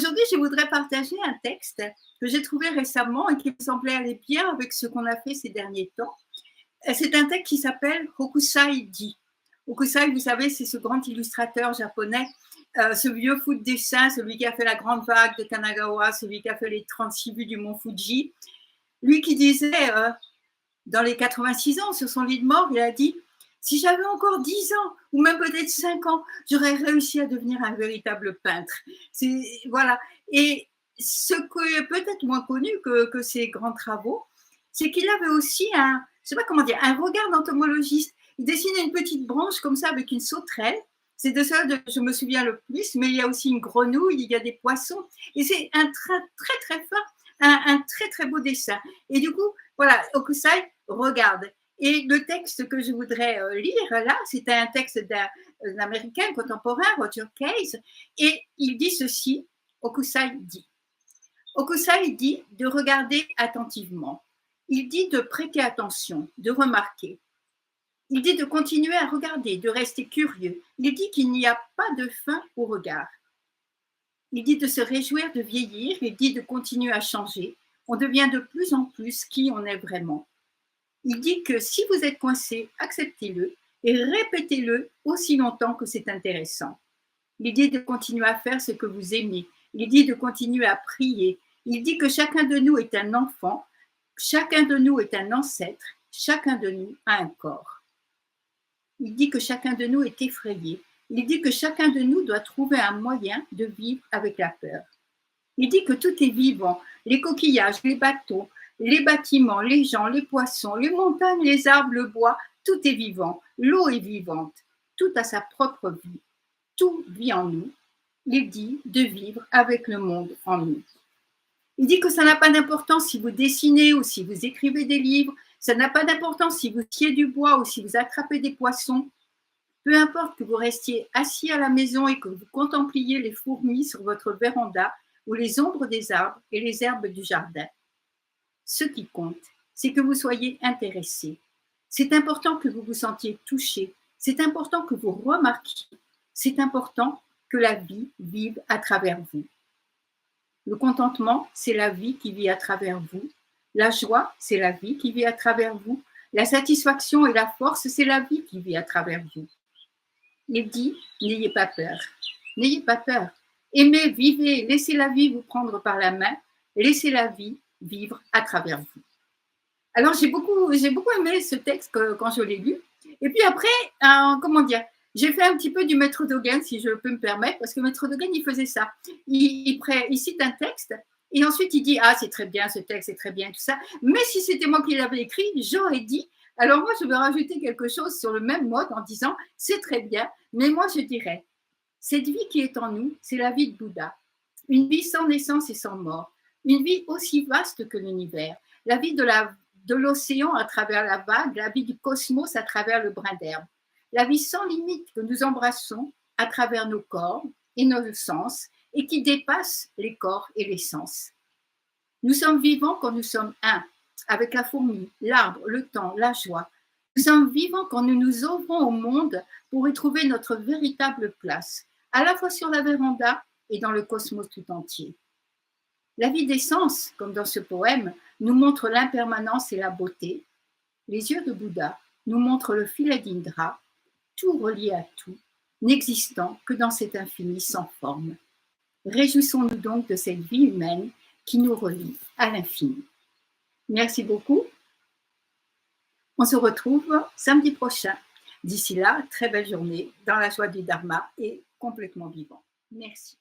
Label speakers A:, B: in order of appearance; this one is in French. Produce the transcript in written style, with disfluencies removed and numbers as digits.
A: Aujourd'hui, je voudrais partager un texte que j'ai trouvé récemment et qui me semblait aller bien avec ce qu'on a fait ces derniers temps. C'est un texte qui s'appelle Hokusai-ji. Hokusai, vous savez, c'est ce grand illustrateur japonais, ce vieux fou de dessin, celui qui a fait la grande vague de Kanagawa, celui qui a fait les 36 vues du mont Fuji. Lui qui disait, dans les 86 ans, sur son lit de mort, il a dit « Si j'avais encore 10 ans, ou même peut-être 5 ans, j'aurais réussi à devenir un véritable peintre. » Voilà. Et ce qui est peut-être moins connu que ses grands travaux, c'est qu'il avait aussi je sais pas comment dire, un regard d'entomologiste. Il dessinait une petite branche comme ça avec une sauterelle. C'est de ça que je me souviens le plus, mais il y a aussi une grenouille, il y a des poissons. Et c'est un très fort, un très beau dessin. Et du coup, voilà, Hokusai regarde. Et le texte que je voudrais lire là, c'est un texte d'un Américain contemporain, Roger Case, et il dit ceci, Hokusai dit. Hokusai dit de regarder attentivement. Il dit de prêter attention, de remarquer. Il dit de continuer à regarder, de rester curieux. Il dit qu'il n'y a pas de fin au regard. Il dit de se réjouir de vieillir. Il dit de continuer à changer. On devient de plus en plus qui on est vraiment. Il dit que si vous êtes coincé, acceptez-le et répétez-le aussi longtemps que c'est intéressant. Il dit de continuer à faire ce que vous aimez. Il dit de continuer à prier. Il dit que chacun de nous est un enfant, chacun de nous est un ancêtre, chacun de nous a un corps. Il dit que chacun de nous est effrayé. Il dit que chacun de nous doit trouver un moyen de vivre avec la peur. Il dit que tout est vivant, les coquillages, les bateaux, les bâtiments, les gens, les poissons, les montagnes, les arbres, le bois, tout est vivant, l'eau est vivante, tout a sa propre vie, tout vit en nous. Il dit de vivre avec le monde en nous. Il dit que ça n'a pas d'importance si vous dessinez ou si vous écrivez des livres, ça n'a pas d'importance si vous sciez du bois ou si vous attrapez des poissons. Peu importe que vous restiez assis à la maison et que vous contempliez les fourmis sur votre véranda ou les ombres des arbres et les herbes du jardin. Ce qui compte, c'est que vous soyez intéressé. C'est important que vous vous sentiez touché. C'est important que vous remarquiez. C'est important que la vie vive à travers vous. Le contentement, c'est la vie qui vit à travers vous. La joie, c'est la vie qui vit à travers vous. La satisfaction et la force, c'est la vie qui vit à travers vous. Il dit, n'ayez pas peur. N'ayez pas peur. Aimez, vivez, laissez la vie vous prendre par la main. Laissez la vie vivre à travers vous. Alors, j'ai beaucoup aimé ce texte quand je l'ai lu. Et puis après, comment dire, j'ai fait un petit peu du maître Dogen, si je peux me permettre, parce que maître Dogen, il faisait ça. Il cite un texte et ensuite il dit « Ah, c'est très bien, ce texte, c'est très bien, tout ça. » Mais si c'était moi qui l'avais écrit, j'aurais dit. Alors moi, je vais rajouter quelque chose sur le même mode en disant « C'est très bien, mais moi, je dirais, cette vie qui est en nous, c'est la vie de Bouddha. Une vie sans naissance et sans mort. Une vie aussi vaste que l'univers. La vie de l'océan à travers la vague, la vie du cosmos à travers le brin d'herbe. La vie sans limite que nous embrassons à travers nos corps et nos sens et qui dépasse les corps et les sens. Nous sommes vivants quand nous sommes un, avec la fourmi, l'arbre, le temps, la joie. Nous sommes vivants quand nous nous ouvrons au monde pour y trouver notre véritable place, à la fois sur la véranda et dans le cosmos tout entier. La vie des sens, comme dans ce poème, nous montre l'impermanence et la beauté. Les yeux de Bouddha nous montrent le filet d'Indra, tout relié à tout, n'existant que dans cet infini sans forme. Réjouissons-nous donc de cette vie humaine qui nous relie à l'infini. Merci beaucoup. On se retrouve samedi prochain. D'ici là, très belle journée dans la joie du Dharma et complètement vivant. Merci.